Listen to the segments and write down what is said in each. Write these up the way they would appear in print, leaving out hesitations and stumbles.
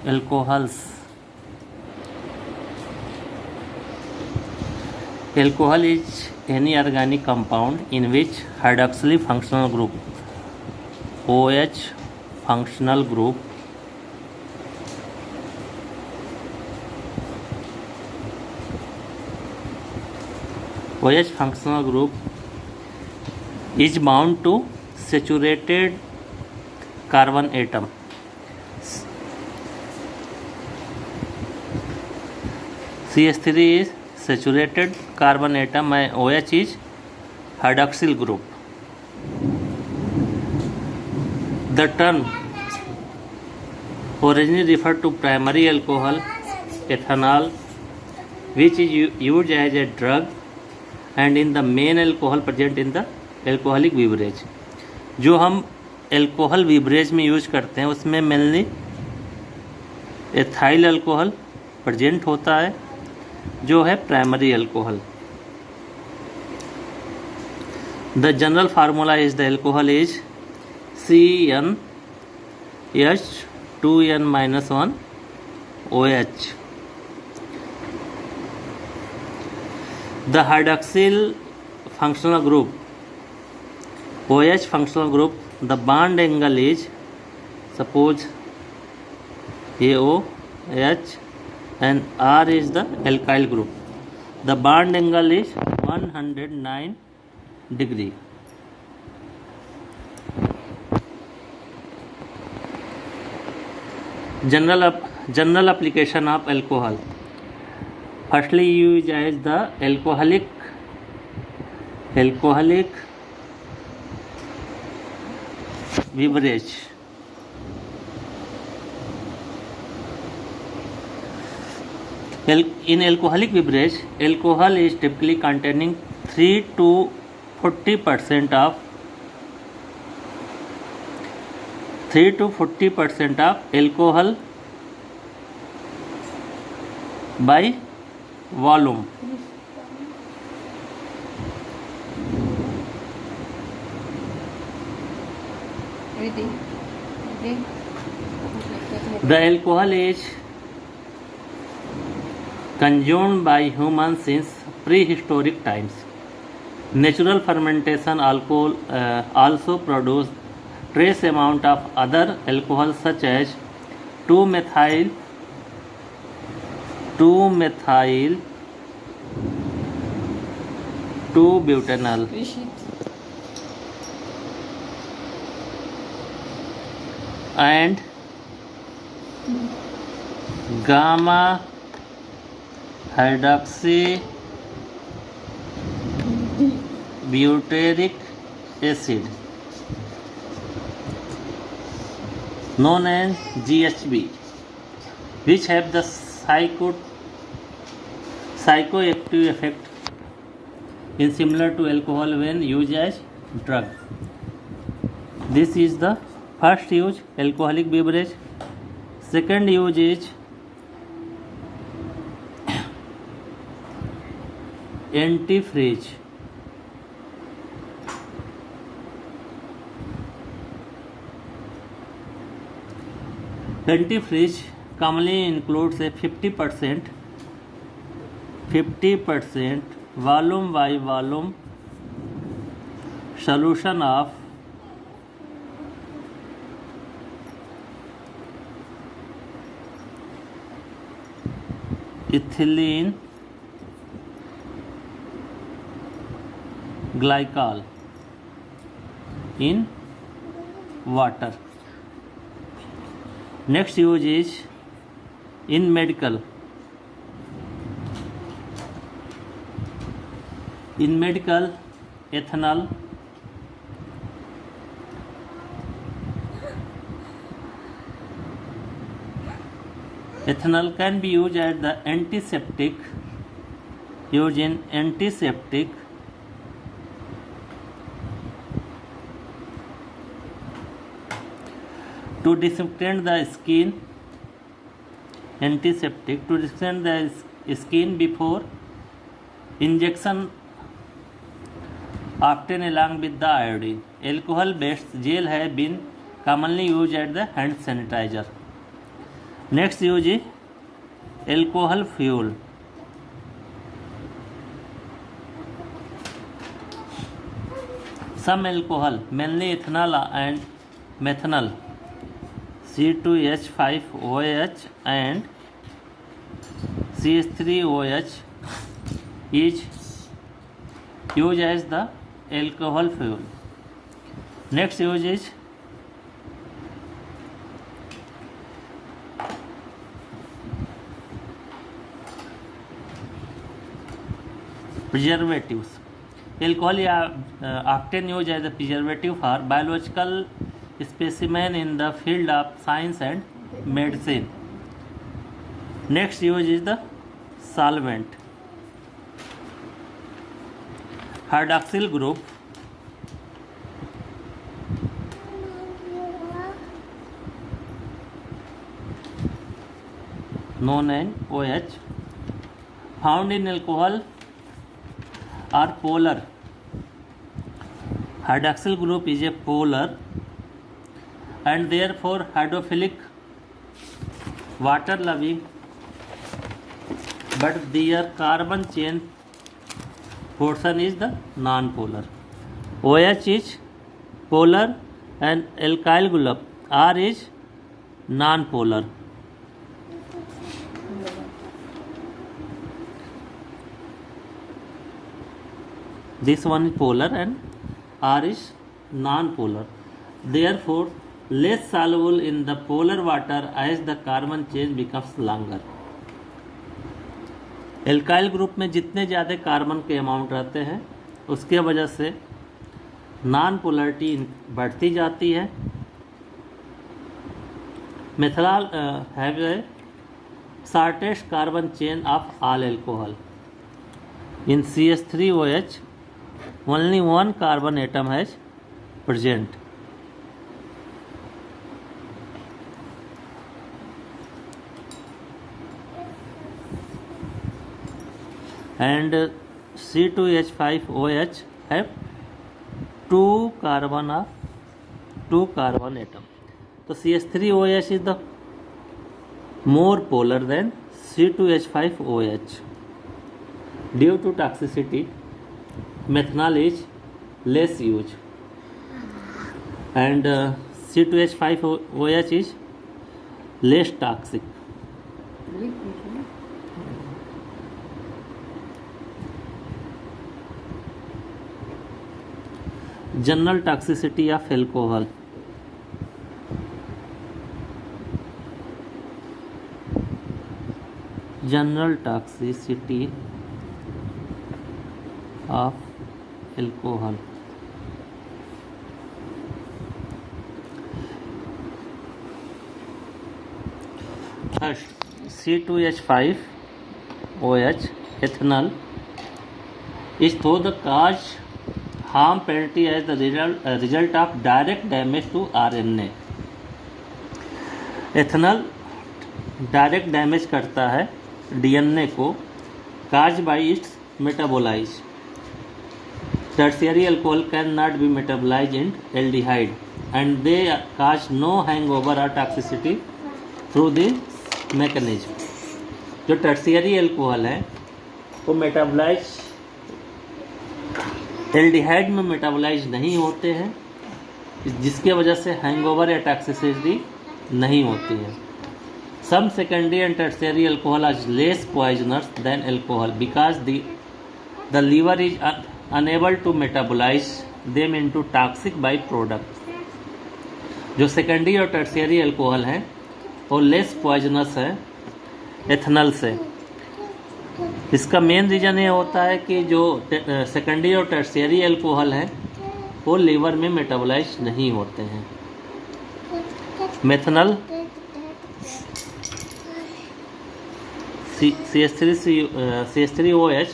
alcohols. Alcohol is any organic compound in which hydroxyl functional group OH functional group is bound to saturated carbon atom. CH3 is saturated carbon atom and OH is hydroxyl group. The term originally referred to primary alcohol, ethanol, which is used as a drug and in the main alcohol present in the alcoholic beverage. जो हम alcohol beverage में use करते हैं उसमें mainly ethyl alcohol present होता है जो है primary alcohol. The general formula is the alcohol is CnH2n-1OH. The hydroxyl functional group OH functional group, the bond angle is, suppose AOH and R is the alkyl group. The bond angle is 109 degree. General application of alcohol. Firstly used as the alcoholic beverage. In alcoholic beverage, alcohol is typically containing 3 to 40% of alcohol by volume. The alcohol is consumed by humans since prehistoric times. Natural fermentation alcohol also produce trace amount of other alcohols such as 2-methyl 2-butanol and gamma hydroxy butyric acid known as GHB, which have the psychoactive effect in similar to alcohol when used as drug. This is the first use, alcoholic beverage. Second use is antifreeze. Antifreeze commonly includes a 50% volume by volume solution of ethylene glycol in water. Next use is in medical. In medical, ethanol can be used as the antiseptic. Used in antiseptic to disinfect the skin. Antiseptic to disinfect the skin before injection, often along with the iodine. Alcohol based gel have been commonly used as the hand sanitizer. Next use is alcohol fuel. Some alcohol, mainly ethanol and methanol, C2H5OH and CH3OH is used as the alcohol fuel. Next use is preservatives. Alcohol is often used as a preservative for biological specimen in the field of science and medicine. Next use is the solvent. Hydroxyl group known as OH found in alcohol are polar. Hydroxyl group is a polar and therefore hydrophilic, water loving, but their carbon chain portion is the non-polar. OH is polar and alkyl group R is non-polar. This one is polar and R is non-polar. Therefore, less soluble in the polar water as the carbon chain becomes longer. Alkyl group में जितने ज़्यादा carbon के amount रहते हैं उसके वजह से non polarity बढ़ती जाती है. Methanol have a shortest carbon chain of all alcohol. In CH3OH only one carbon atom has present. And C2H5OH have two carbon atom. So CH3OH is the more polar than C2H5OH. Due to toxicity, methanol is less used, and C2H5OH is less toxic. General toxicity of alcohol. General toxicity of alcohol. First, C2H5OH ethanol is through the cause harm penalty as the result of direct damage to RNA. Ethanol direct damage करता है DNA को, cause by its metabolise. Tertiary alcohol can not be metabolise in aldehyde and they cause no hangover और toxicity through the mechanism. जो tertiary alcohol है वो metabolise aldehyde में metabolise नहीं होते हैं, जिसके वजह से हैंगओवर या टॉक्सिसिटी नहीं होती है. Some secondary and tertiary alcohol are less poisonous than alcohol because the liver is unable to metabolise them into toxic by product. जो सेकेंडरी और टर्शियरी अल्कोहल हैं वो लेस पॉइजनस है एथेनॉल से. इसका मेन रीज़न ये होता है कि जो सेकेंडरी और टर्शियरी अल्कोहल हैं वो लीवर में मेटाबोलाइज नहीं होते हैं. मेथनॉल CH3OH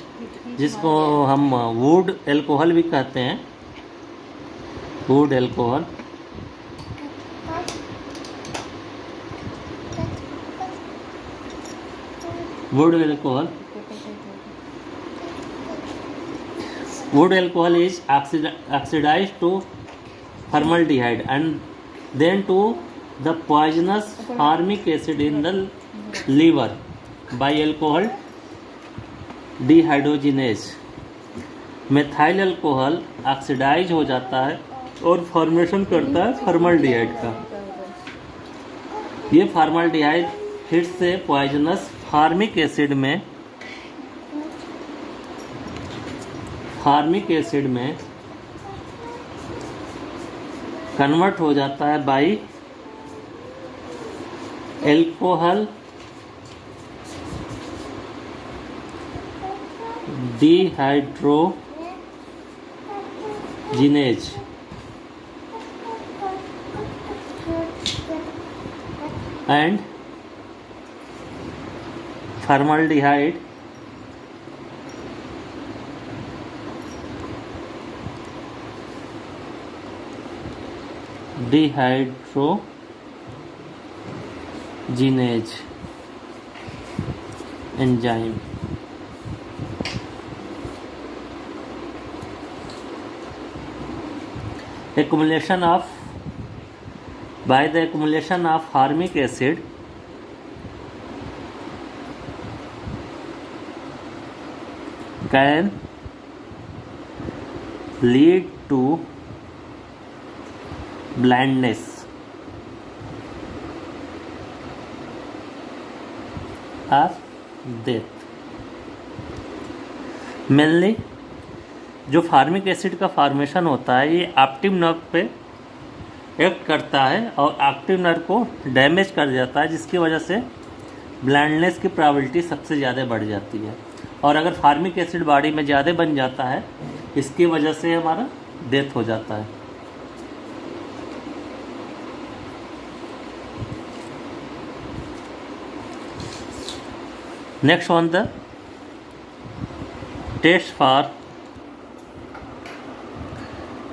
जिसको हम वुड अल्कोहल भी कहते हैं, wood alcohol, wood alcohol is oxidized to formaldehyde and then to the poisonous formic acid in the liver by alcohol dehydrogenase. Methyl alcohol oxidise हो जाता है और फॉर्मेशन करता है फॉर्मल्डिहाइड का। ये फॉर्मल्डिहाइड फिर से पॉइजनस फार्मिक एसिड में कन्वर्ट हो जाता है by alcohol dehydrogenase and formaldehyde dehydrogenase enzyme. By the accumulation of formic acid can lead to blindness or death. Mainly जो फार्मिक एसिड का फॉर्मेशन होता है ये ऑप्टिक नर्व पे एक्ट करता है और ऑप्टिक नर्व को डैमेज कर जाता है, जिसकी वजह से ब्लाइंडनेस की प्रोबेबिलिटी सबसे ज़्यादा बढ़ जाती है। और अगर फार्मिक एसिड बॉडी में ज़्यादा बन जाता है, इसकी वजह से हमारा डेथ हो जाता है। Next on the test for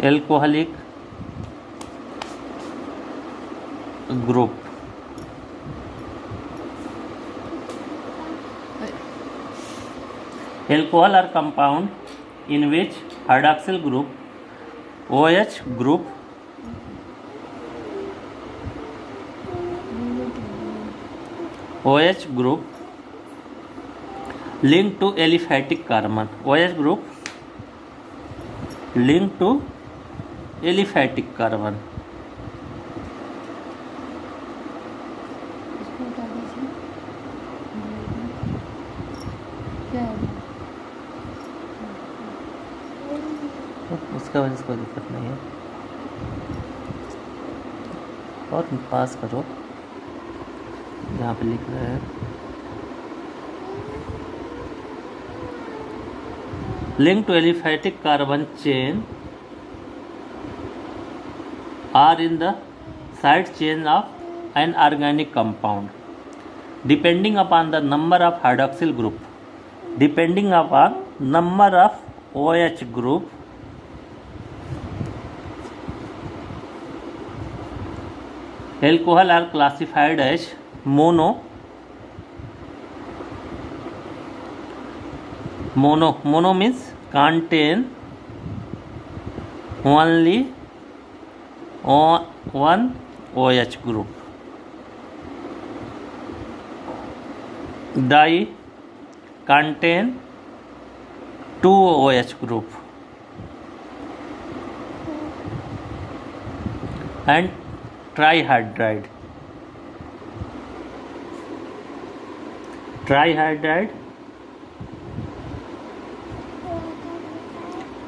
alcoholic group. Alcohol are compound in which hydroxyl group, OH group, linked to aliphatic carbon. OH group linked to aliphatic carbon. उसका वजह से कोई दिक्कत नहीं है। और पास करो जहाँ पे लिख रहे हैं link to aliphatic carbon chain are in the side chain of an organic compound depending upon the number of hydroxyl group, depending upon number of OH group, alcohol are classified as mono means contain only one OH group. Di contain two OH group. And trihydride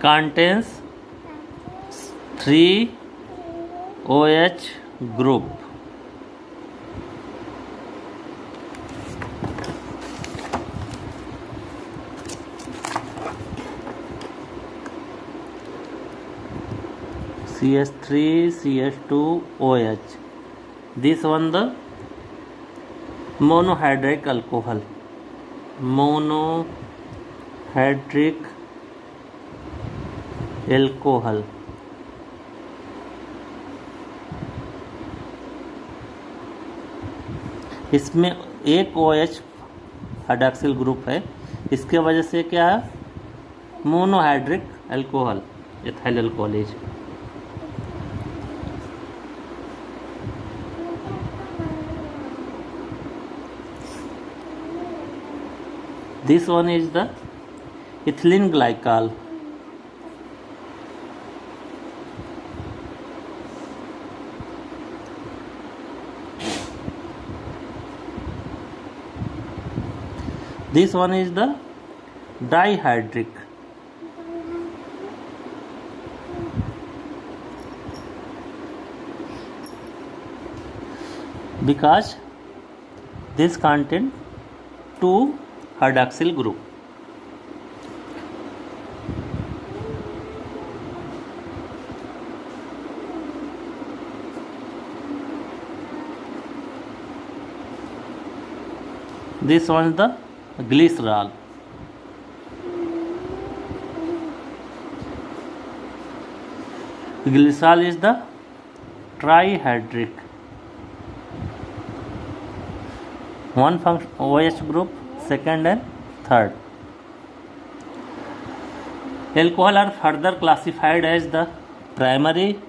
contains 3 OH group. CH3 CH2 OH. This one the monohydric alcohol. Monohydric alcohol. इसमें एक OH hydroxyl group है, इसके वजह से क्या है monohydric alcohol ethyl alcohol. This one is the ethylene glycol. This one is the dihydric. Because this contain 2 hydroxyl group. This one is the glycerol. Glycerol is the trihydric. One function OH group, second and third. Alcohol are further classified as the primary,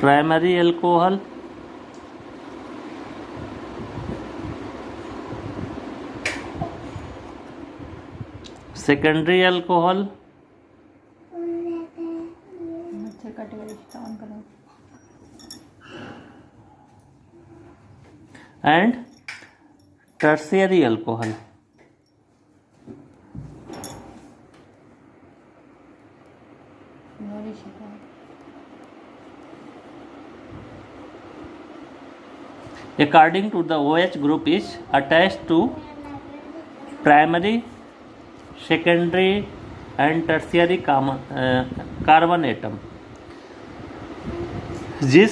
alcohol, secondary alcohol, and tertiary alcohol. According to the OH group is attached to primary, secondary and tertiary carbon atom. जिस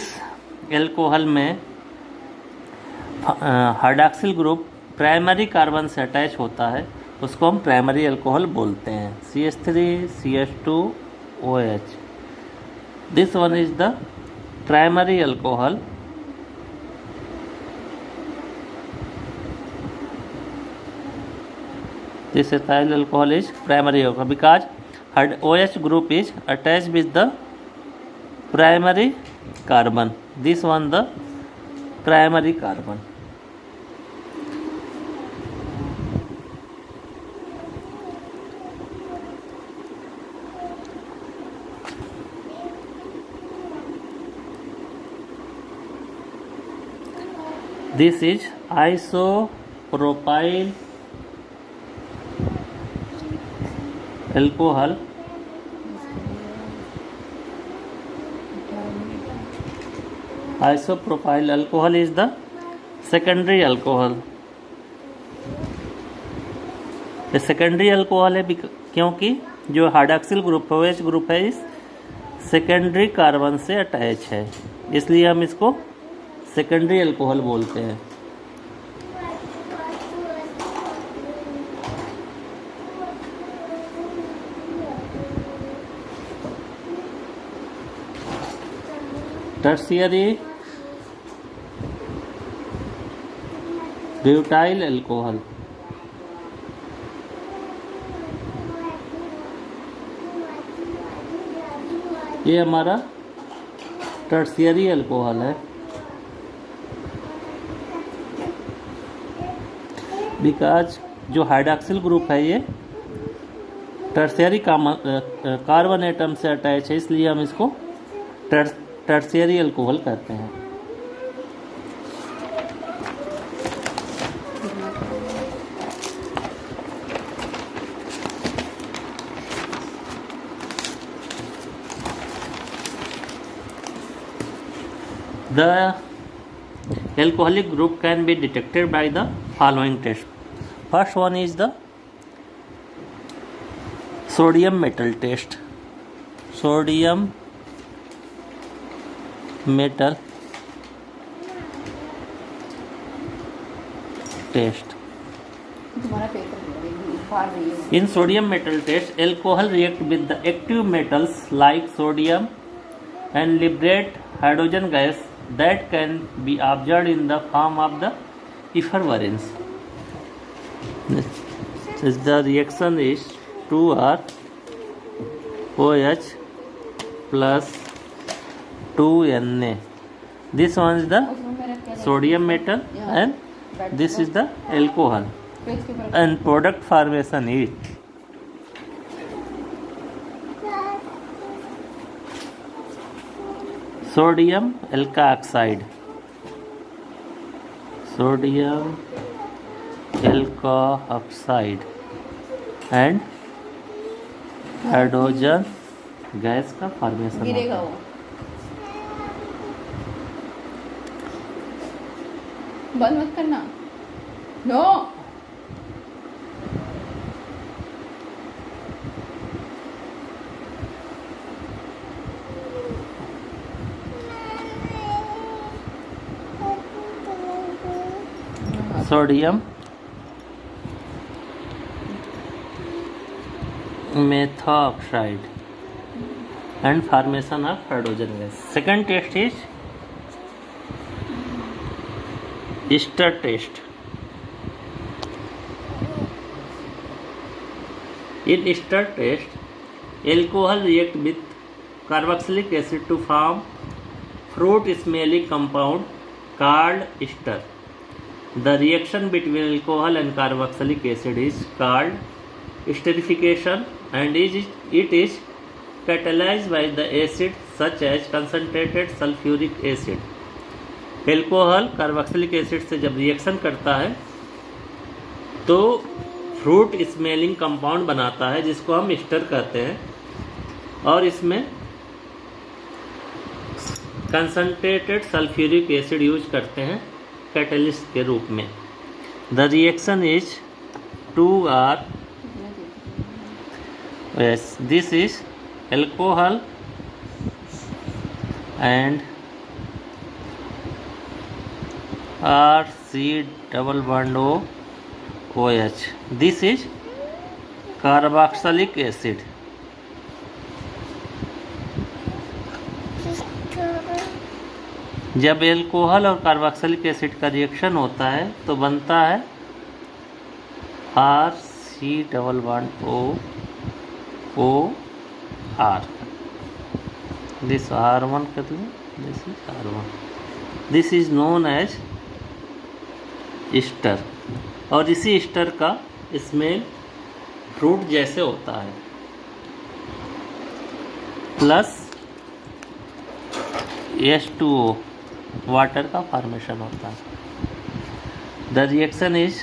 alcohol में hydroxyl group primary carbon से attach होता है उसको हम primary alcohol बोलते हैं. CH3 CH2 OH. This one is the primary alcohol. This ethyl alcohol is primary alcohol because OH group is attached with the primary carbon. This one the primary carbon. This is isopropyl alcohol. Isopropyl alcohol is the secondary alcohol. ये secondary alcohol है क्योंकि जो hydroxyl group है OH group है इस secondary carbon से attach है, इसलिए हम इसको सेकेंडरी अल्कोहल बोलते हैं. Tertiary butyl alcohol. ये हमारा टर्शियरी अल्कोहल है बिकॉज जो हाइड्रॉक्सिल ग्रुप है ये टर्शियरी कार्बन एटम से अटैच है, इसलिए हम इसको टर्शियरी अल्कोहल कहते हैं. The alcoholic group can be detected by the following test. First one is the sodium metal test. Sodium metal test. In sodium metal test, alcohol react with the active metals like sodium and liberate hydrogen gas that can be observed in the form of the effervescence. The reaction is 2R OH plus 2Na. This one is the sodium metal and this is the alcohol. And product formation is sodium alkoxide, sodium alkoxide and hydrogen gas का formation गिरेगा वो। बंद मत करना। No sodium methoxide and formation of hydrogen gas. Second test is ester test. In ester test, alcohol react with carboxylic acid to form fruit smelling compound called ester. The reaction between alcohol and carboxylic acid is called esterification and it is catalyzed by the acid such as concentrated sulfuric acid. Alcohol carboxylic acid से जब reaction करता है तो fruit smelling compound बनाता है जिसको हम ester कहते हैं और इसमें कंसंट्रेटेड सल्फ्यूरिक एसिड यूज करते हैं कैटलिस्ट के रूप में. The reaction is 2R. Yes, this is alcohol and RC double bond OH. This is carboxylic acid. जब एल्कोहल और कार्बोक्सिलिक एसिड का रिएक्शन होता है तो बनता है RC double bond OR. This R1 कहते हैं. This is R1. This is known as ester. और इसी एस्टर का स्मेल फ्रूट जैसे होता है. प्लस H2O वाटर का फॉर्मेशन होता है. द रिएक्शन इज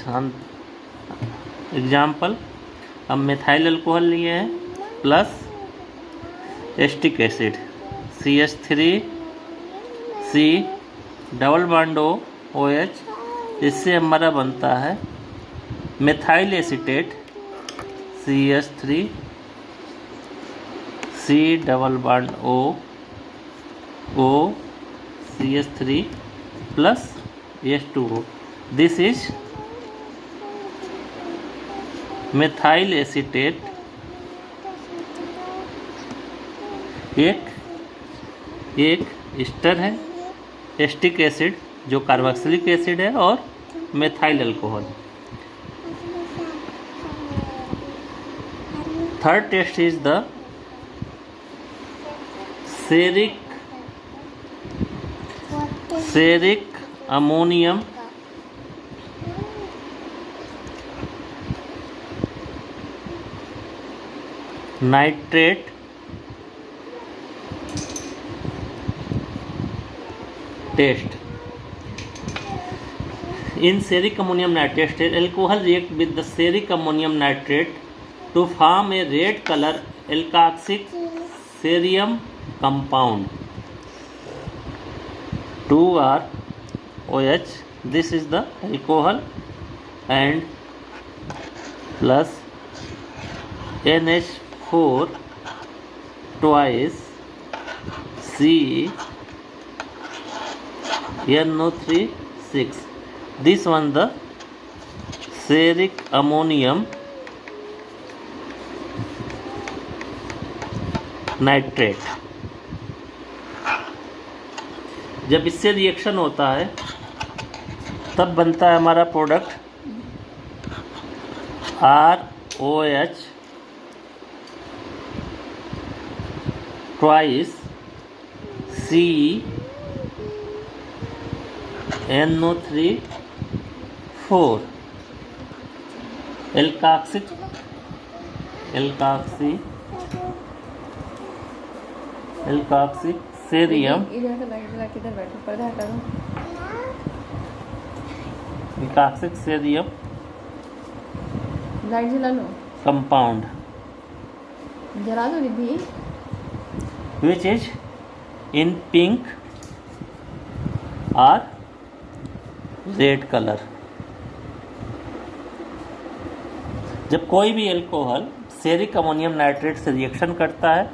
एग्जाम्पल हम मिथाइल अल्कोहल लिए हैं plus acetic acid CH3C double bond OH. इससे हमारा बनता है methyl acetate CH3C double bond O CH3 plus H2O. This is methyl acetate. एक एस्टर है, एस्टिक एसिड जो कार्बोक्सिलिक एसिड है और methyl alcohol. Third test is the ceric ammonium nitrate test. In seric ammonium nitrate test, alcohol react with the seric ammonium nitrate to form a red color alkoxic cerium compound 2R OH. This is the alcohol and plus NH4 twice C NO3 6. This one the seric ammonium nitrate. जब इससे reaction होता है तब बनता है हमारा product ROH twice CnO3 4 एल्काक्सिक cerium इधर से लाइट जला के इधर बैठो, पर्दा हटा दो। एल्काक्सिक सेरियम लाइट जला लो, कंपाउंड जला दो दीदी। which is in pink or red color। जब कोई भी एल्कोहल सेरिक अमोनियम नाइट्रेट से रिएक्शन करता है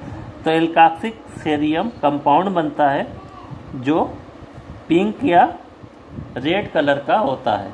तो एल्काक्सिक सेरियम कंपाउंड बनता है जो पिंक या रेड कलर का होता है।